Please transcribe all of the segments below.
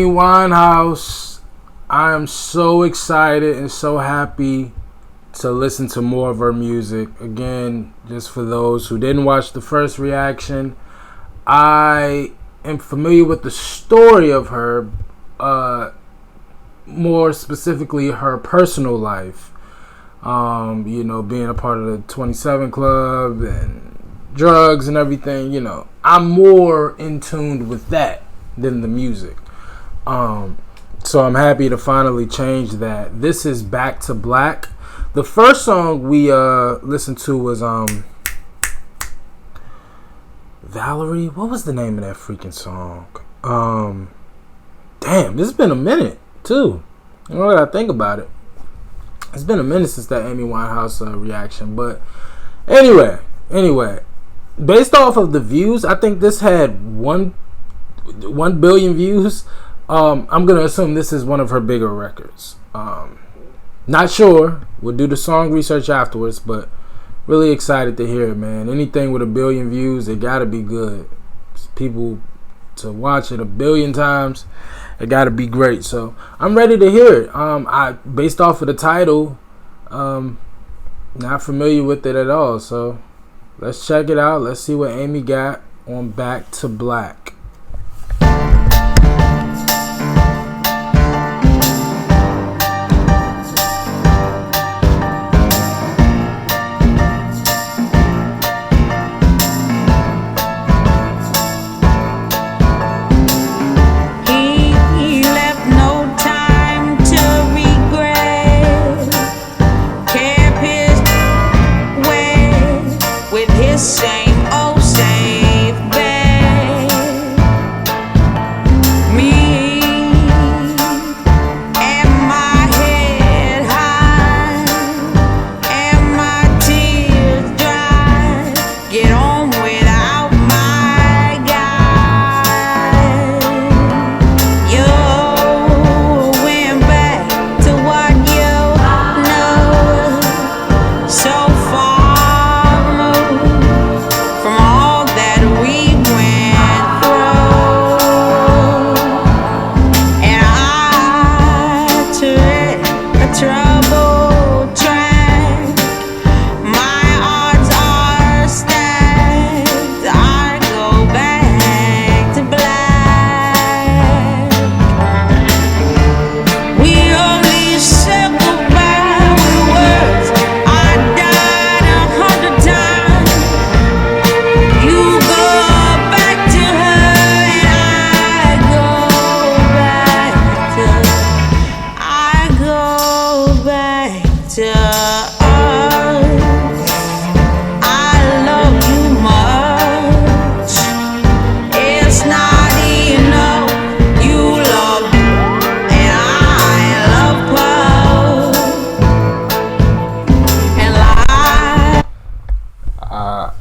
Winehouse. I am so excited and so happy to listen to more of her music. Again, just for those who didn't watch the first reaction, I am familiar with the story of her, more specifically her personal life. Being a part of the 27 Club and drugs and everything, I'm more in tune with that than the music. So I'm happy to finally change that. This is Back to Black. The first song we listened to was Valerie. What was the name of that freaking song? Damn, this has been a minute too. You know what I think about it? It's been a minute since that Amy Winehouse reaction. But anyway, based off of the views, I think this had 1 billion views. I'm gonna assume this is one of her bigger records. Not sure. We'll do the song research afterwards, but really excited to hear it, man. Anything with 1 billion views, it gotta be good. People to watch it 1 billion times, it gotta be great. So I'm ready to hear it. Based off of the title, not familiar with it at all. So let's check it out. Let's see what Amy got on Back to Black. Same old safe bed. Me and my head high and my tears dry. Get on without my guy. You went back to what you know so far.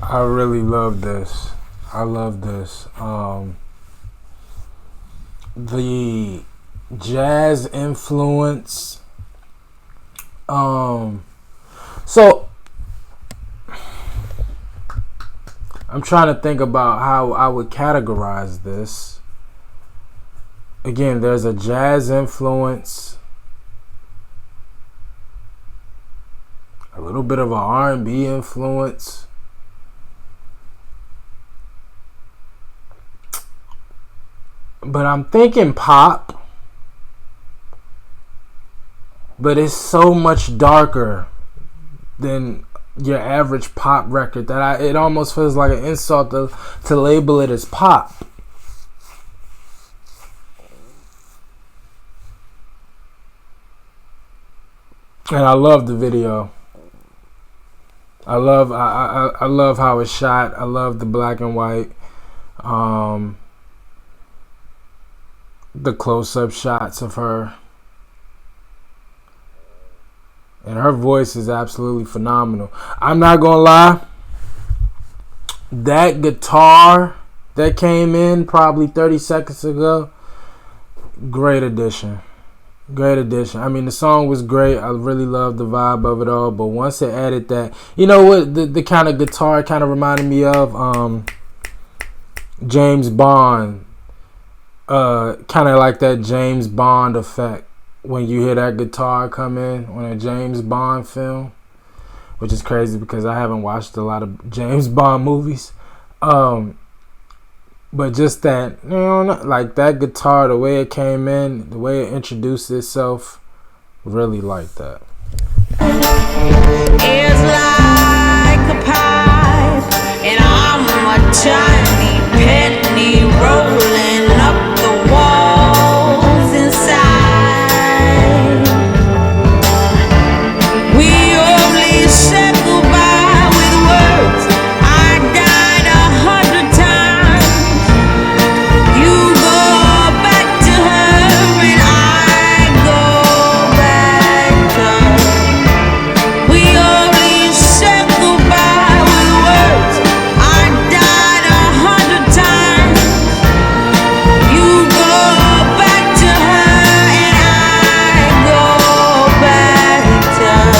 I really love this. I love this. The jazz influence. So I'm trying to think about how I would categorize this. Again, there's a jazz influence, a little bit of an R&B influence. But I'm thinking pop. But it's so much darker than your average pop record that it almost feels like an insult to label it as pop. And I love the video. I love how it's shot. I love the black and white. The close-up shots of her. And her voice is absolutely phenomenal. I'm not gonna lie. That guitar that came in probably 30 seconds ago, great addition. Great addition. I mean, the song was great. I really loved the vibe of it all. But once it added that, you know what the kind of guitar kind of reminded me of? James Bond. Kind of like that James Bond effect when you hear that guitar come in on a James Bond film, which is crazy because I haven't watched a lot of James Bond movies. But just that, like that guitar, the way it came in, the way it introduced itself, really like that. It's like a pipe, and I'm a tiny penny rolling up the walls inside. We only said goodbye with words. I died 100 times. You go back to her, and I go back to her. We only said goodbye with words. I died 100 times. You go back to her, and I go back to her.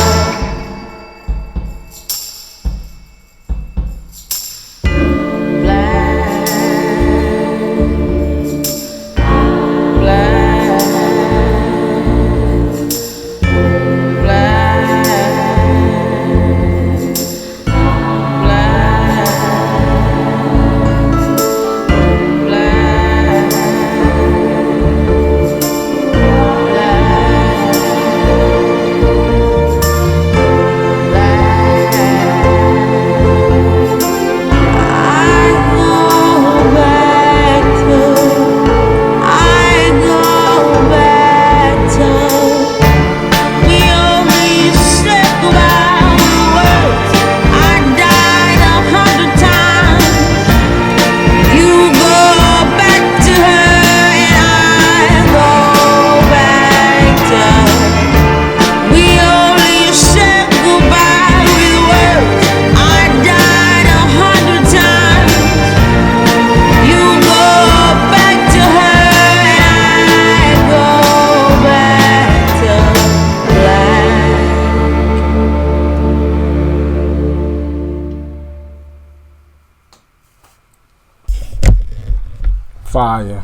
Fire.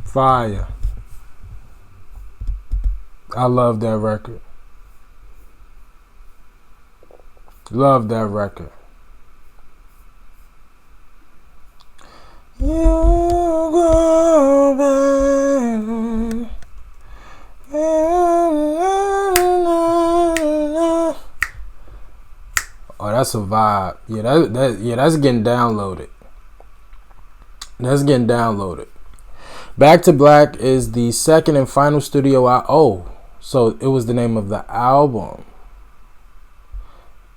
Fire. I love that record. Love that record. You go back. Oh, that's a vibe. Yeah, that's getting downloaded. That's getting downloaded. Back to Black is the second and final studio so it was the name of the album.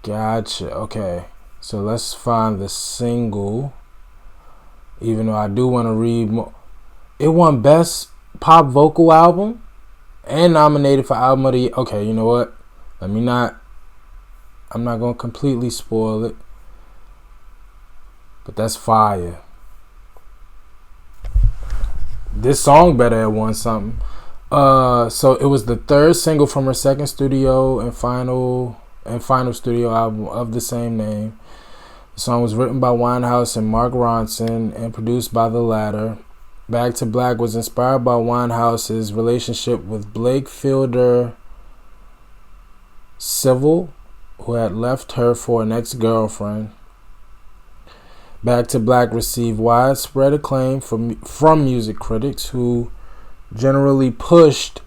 Gotcha. Okay. So let's find the single. Even though I do want to read more. It won Best Pop Vocal Album and nominated for Album of the Year. Okay, you know what? I'm not going to completely spoil it. But that's fire. This song better have won something. So it was the third single from her second studio and final studio album of the same name. The song was written by Winehouse and Mark Ronson and produced by the latter. Back to Black was inspired by Winehouse's relationship with Blake Fielder Civil, who had left her for an ex-girlfriend. Back to Black received widespread acclaim from music critics who generally praised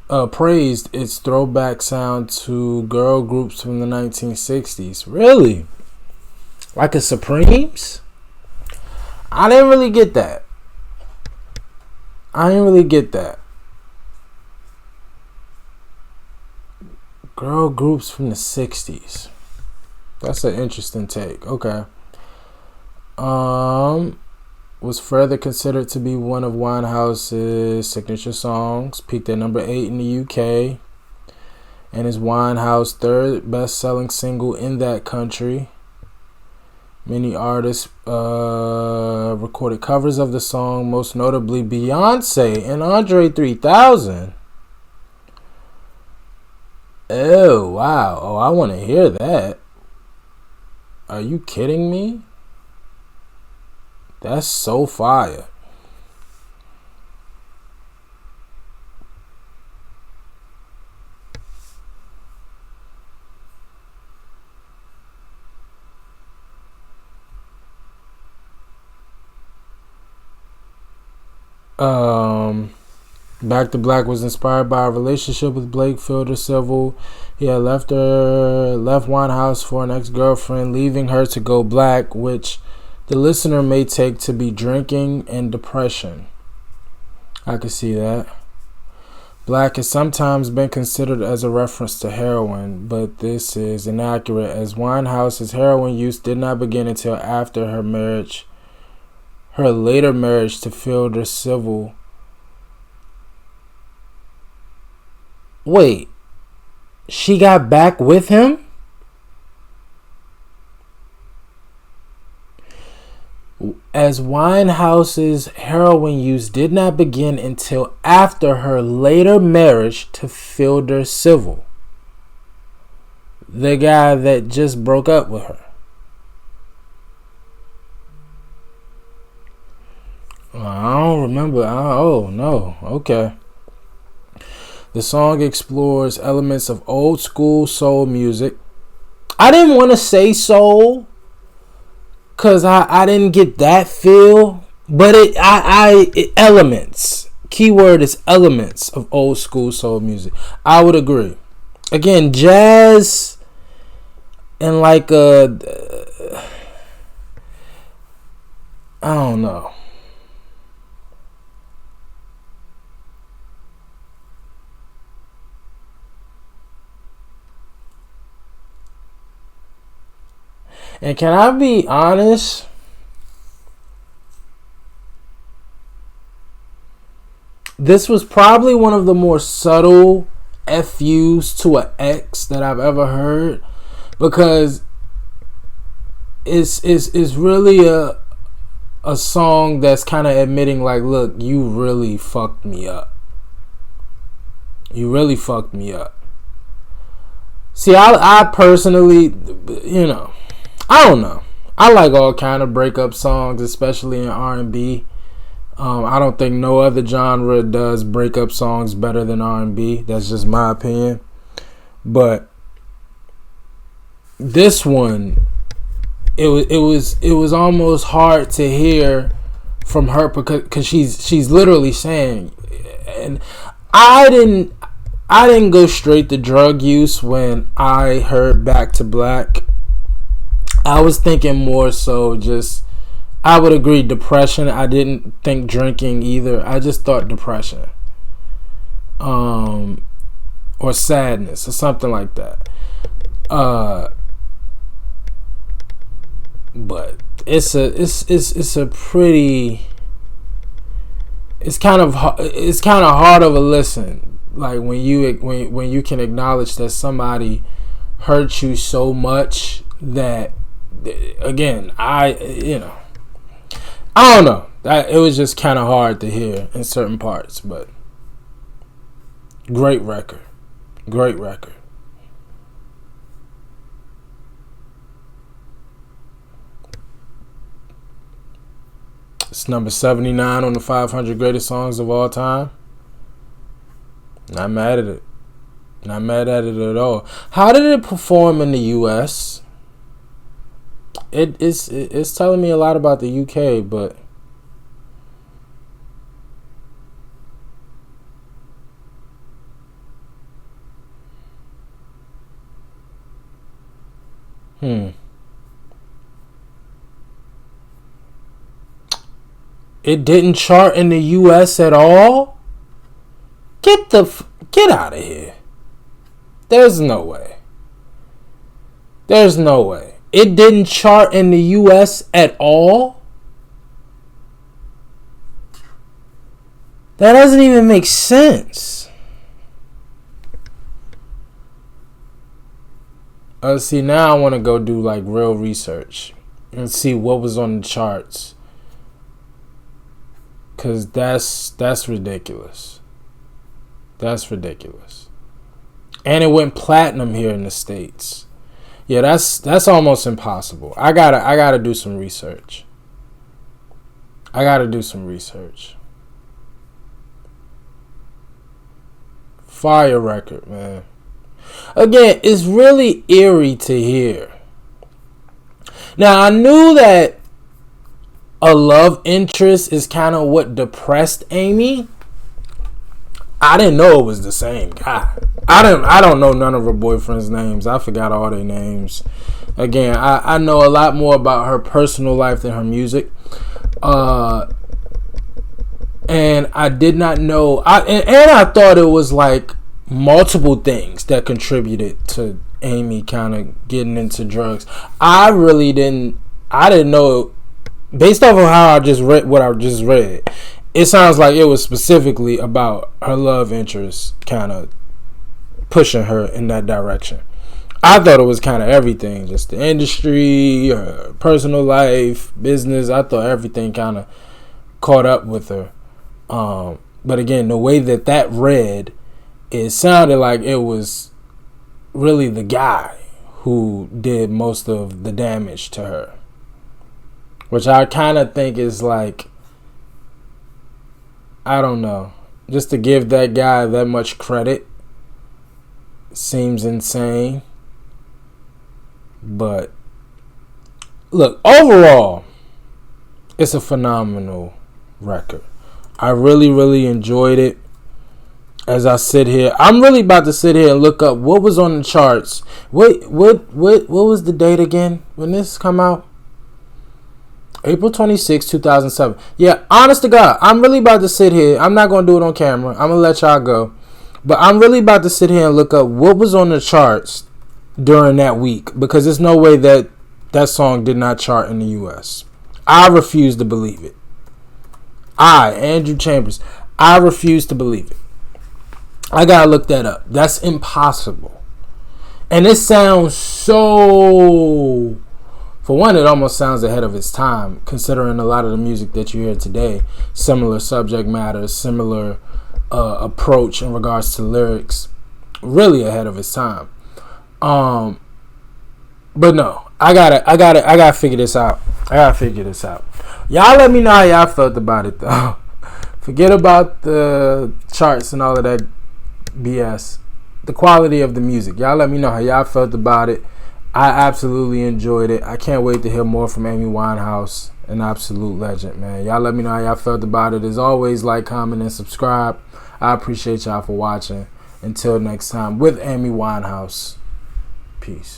its throwback sound to girl groups from the 1960s. Really? Like a Supremes? I didn't really get that. Girl groups from the 60s. That's an interesting take. Okay. Was further considered to be one of Winehouse's signature songs. Peaked at number 8 in the UK, and is Winehouse's third best-selling single in that country. Many artists recorded covers of the song, most notably Beyonce and Andre 3000. Oh, wow. Oh, I want to hear that. Are you kidding me? That's so fire. Back to Black was inspired by a relationship with Blake Fielder Civil. He had left Winehouse for an ex-girlfriend, leaving her to go black, which the listener may take to be drinking and depression. I could see that. Black has sometimes been considered as a reference to heroin, but this is inaccurate, as Winehouse's heroin use did not begin until after her later marriage to Fielder Civil. Wait, she got back with him? As Winehouse's heroin use did not begin until after her later marriage to Fielder Civil, the guy that just broke up with her. I don't remember. Oh, no. Okay. The song explores elements of old school soul music. I didn't want to say soul because I didn't get that feel, but it elements. Keyword is elements of old school soul music. I would agree. Again, jazz and like I don't know. And can I be honest? This was probably one of the more subtle FUs to an ex that I've ever heard, because it's really a song that's kind of admitting, like, look, you really fucked me up. You really fucked me up. See, I personally, I don't know. I like all kind of breakup songs, especially in R&B. I don't think no other genre does breakup songs better than R&B. That's just my opinion. But this one, it was almost hard to hear from her because she's literally saying, and I didn't go straight to drug use when I heard Back to Black. I was thinking more so just, I would agree, depression. I didn't think drinking either. I just thought depression. Or sadness or something like that. But it's a pretty, it's kind of hard of a listen. Like when you can acknowledge that somebody hurt you so much that, again, I don't know. It was just kind of hard to hear in certain parts, but great record. Great record. It's number 79 on the 500 greatest songs of all time. Not mad at it. Not mad at it at all. How did it perform in the U.S.? It's telling me a lot about the UK, but it didn't chart in the US at all? Get out of here. There's no way. There's no way. It didn't chart in the US at all? That doesn't even make sense. See, now I want to go do like real research and see what was on the charts. Cause that's ridiculous. That's ridiculous. And it went platinum here in the States. Yeah, that's almost impossible. I gotta do some research. Fire record, man. Again, it's really eerie to hear. Now, I knew that a love interest is kind of what depressed Amy. I didn't know it was the same guy. I don't know none of her boyfriends' names. I forgot all their names. Again, I know a lot more about her personal life than her music. And I did not know. And I thought it was like multiple things that contributed to Amy kind of getting into drugs. I didn't know. Based off of how I just read what I just read, it sounds like it was specifically about her love interest kind of pushing her in that direction. I thought it was kind of everything, just the industry, her personal life, business. I thought everything kind of caught up with her. But again, the way that read, it sounded like it was really the guy who did most of the damage to her. Which I kind of think is like, I don't know, just to give that guy that much credit seems insane. But look, overall, it's a phenomenal record. I really, really enjoyed it. As I sit here, I'm really about to sit here and look up what was on the charts. What was the date again when this come out? April 26, 2007. Yeah, honest to God, I'm really about to sit here. I'm not going to do it on camera. I'm going to let y'all go. But I'm really about to sit here and look up what was on the charts during that week. Because there's no way that song did not chart in the U.S. I refuse to believe it. Andrew Chambers, I refuse to believe it. I got to look that up. That's impossible. And it sounds so... For one, it almost sounds ahead of its time, considering a lot of the music that you hear today. Similar subject matter, similar approach in regards to lyrics. Really ahead of its time. But no, I gotta figure this out. Y'all let me know how y'all felt about it, though. Forget about the charts and all of that BS. The quality of the music. Y'all let me know how y'all felt about it. I absolutely enjoyed it. I can't wait to hear more from Amy Winehouse, an absolute legend, man. Y'all let me know how y'all felt about it. As always, like, comment, and subscribe. I appreciate y'all for watching. Until next time, with Amy Winehouse. Peace.